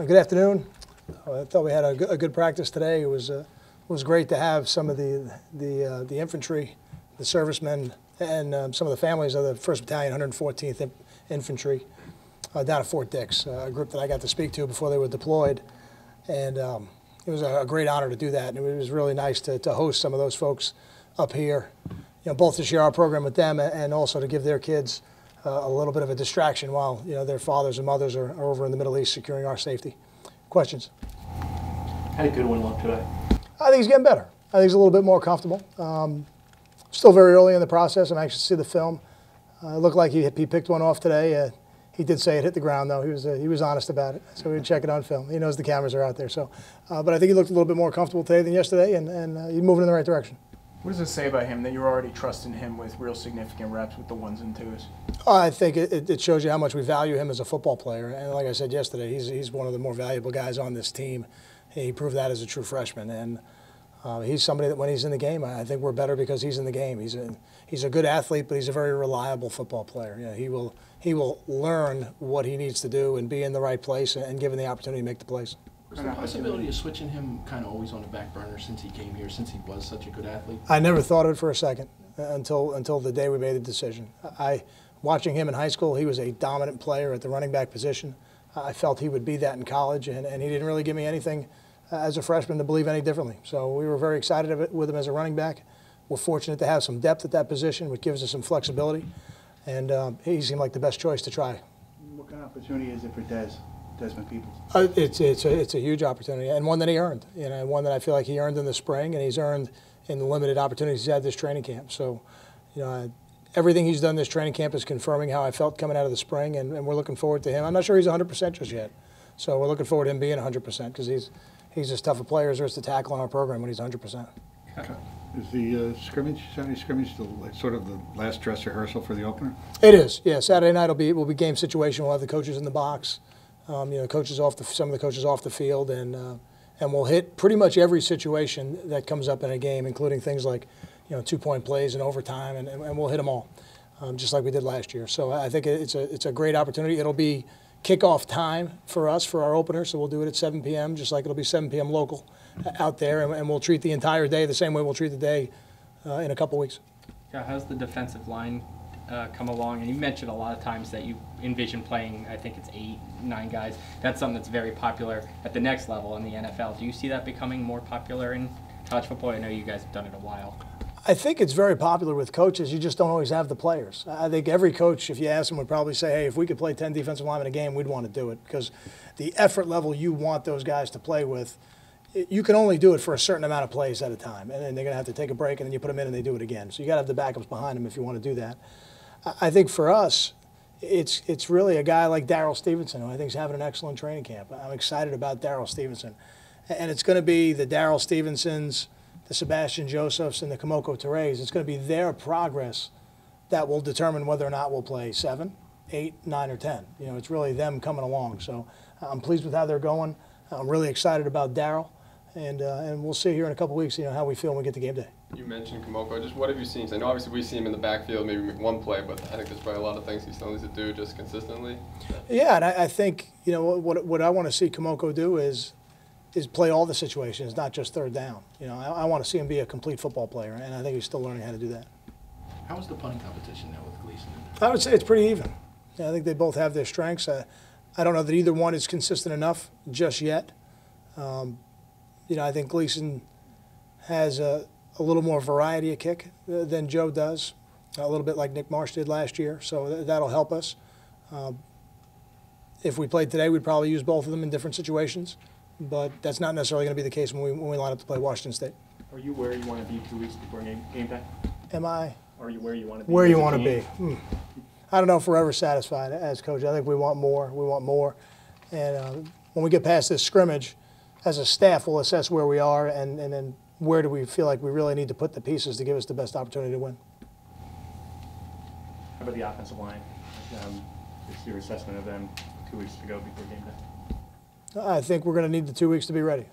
Good afternoon. I thought we had a good practice today. It was great to have some of the infantry, the servicemen, and some of the families of the 1st Battalion, 114th Infantry down at Fort Dix, a group that I got to speak to before they were deployed. And it was a great honor to do that. And it was really nice to host some of those folks up here, both to share our program with them and also to give their kids a little bit of a distraction while their fathers and mothers are over in the Middle East securing our safety. Questions? How did Goodwin look today? I think he's getting better. I think he's a little bit more comfortable. Still very early in the process. I'm anxious to see the film. It looked like he picked one off today. He did say it hit the ground, though. He was honest about it, so we would check it on film. He knows the cameras are out there. So, but I think he looked a little bit more comfortable today than yesterday, and he's moving in the right direction. What does it say about him that you're already trusting him with real significant reps with the 1s and 2s? I think it shows you how much we value him as a football player. And like I said yesterday, he's one of the more valuable guys on this team. He proved that as a true freshman. And he's somebody that when he's in the game, I think we're better because he's in the game. He's a good athlete, but he's a very reliable football player. He will learn what he needs to do and be in the right place and given the opportunity to make the plays. Was there a possibility of switching him kind of always on the back burner since he came here, since he was such a good athlete? I never thought of it for a second until the day we made the decision. Watching him in high school, he was a dominant player at the running back position. I felt he would be that in college, and he didn't really give me anything as a freshman to believe any differently. So we were very excited with him as a running back. We're fortunate to have some depth at that position, which gives us some flexibility. And he seemed like the best choice to try. What kind of opportunity is it for Desmond Peoples? It's a huge opportunity, and one that he earned. One that I feel like he earned in the spring, and he's earned in the limited opportunities he's had this training camp. So, everything he's done this training camp is confirming how I felt coming out of the spring, and we're looking forward to him. I'm not sure he's 100% just yet, so we're looking forward to him being 100% because he's as tough a player as there is to tackle in our program when he's 100%. Okay. Is the Saturday scrimmage, sort of the last dress rehearsal for the opener? It is, yeah. Saturday night will be game situation. We'll have the coaches in the box, some of the coaches off the field, and we'll hit pretty much every situation that comes up in a game, including things like 2-point plays and overtime, and we'll hit them all, just like we did last year. So I think it's a great opportunity. It'll be kickoff time for us for our opener, so we'll do it at 7 p.m. just like it'll be 7 p.m. local out there, and we'll treat the entire day the same way we'll treat the day in a couple weeks. Yeah, how's the defensive line come along? And you mentioned a lot of times that you envision playing, I think it's 8, 9 guys. That's something that's very popular at the next level in the NFL. Do you see that becoming more popular in college football? I know you guys have done it a while. I think it's very popular with coaches. You just don't always have the players. I think every coach, if you ask them, would probably say, hey, if we could play 10 defensive linemen in a game, we'd want to do it, because the effort level you want those guys to play with, you can only do it for a certain amount of plays at a time, and then they're going to have to take a break, and then you put them in and they do it again. So you got to have the backups behind them if you want to do that. I think for us, it's really a guy like Darrell Stevenson, who I think is having an excellent training camp. I'm excited about Darrell Stevenson. And it's going to be the Darrell Stevensons, the Sebastian Josephs, and the Kamoko Teres. It's going to be their progress that will determine whether or not we'll play 7, 8, 9, or 10. It's really them coming along. So I'm pleased with how they're going. I'm really excited about Darrell. And we'll see here in a couple weeks, how we feel when we get to game day. You mentioned Kamoko. Just what have you seen? I know obviously we see him in the backfield, maybe make one play, but I think there's probably a lot of things he still needs to do just consistently. Yeah, and I think what I want to see Kamoko do is play all the situations, not just third down. I want to see him be a complete football player, and I think he's still learning how to do that. How was the punting competition now with Gleason? I would say it's pretty even. I think they both have their strengths. I don't know that either one is consistent enough just yet. I think Gleason has a little more variety of kick than Joe does, a little bit like Nick Marsh did last year, so that'll help us. If we played today, we'd probably use both of them in different situations, but that's not necessarily going to be the case when we line up to play Washington State. Are you where you want to be 2 weeks before game day? Am I? Are you where you want to be? Where you want to be. I don't know if we're ever satisfied as coach. I think we want more. We want more. And when we get past this scrimmage, as a staff, we'll assess where we are and then where do we feel like we really need to put the pieces to give us the best opportunity to win. How about the offensive line? What's your assessment of them 2 weeks to go before game day? I think we're going to need the 2 weeks to be ready.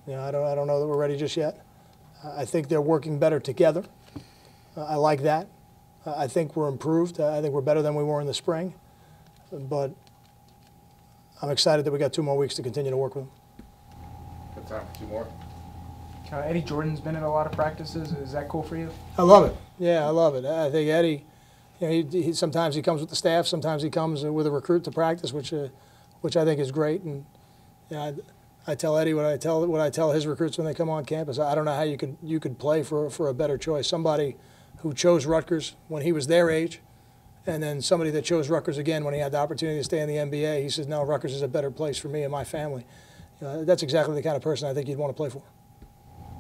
I don't know that we're ready just yet. I think they're working better together. I like that. I think we're improved. I think we're better than we were in the spring. But I'm excited that we got 2 more weeks to continue to work with him. Good time for 2 more. Eddie Jordan's been in a lot of practices. Is that cool for you? I love it. Yeah, I love it. I think Eddie, you know, he sometimes he comes with the staff, sometimes he comes with a recruit to practice, which I think is great. And you know, I tell Eddie what I tell his recruits when they come on campus. I don't know how you could play for a better choice. Somebody who chose Rutgers when he was their age, and then somebody that chose Rutgers again when he had the opportunity to stay in the NBA. He says, no, Rutgers is a better place for me and my family. That's exactly the kind of person I think you'd want to play for.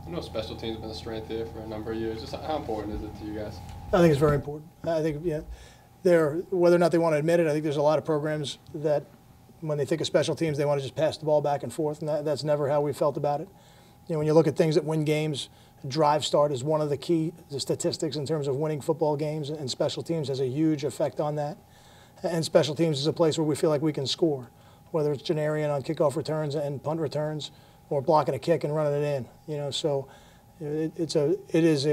I know special teams have been a strength here for a number of years. Just how important is it to you guys? I think it's very important. I think whether or not they want to admit it, I think there's a lot of programs that when they think of special teams, they want to just pass the ball back and forth, and that's never how we felt about it. You know, when you look at things that win games, drive start is one of the key statistics in terms of winning football games, and special teams has a huge effect on that. And special teams is a place where we feel like we can score, whether it's Janarian on kickoff returns and punt returns, or blocking a kick and running it in. You know, so it is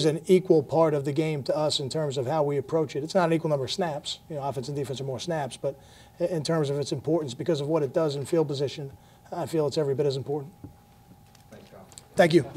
an equal part of the game to us in terms of how we approach it. It's not an equal number of snaps. You know, offense and defense are more snaps, but in terms of its importance, because of what it does in field position, I feel it's every bit as important. Thanks, Kyle. Thank you.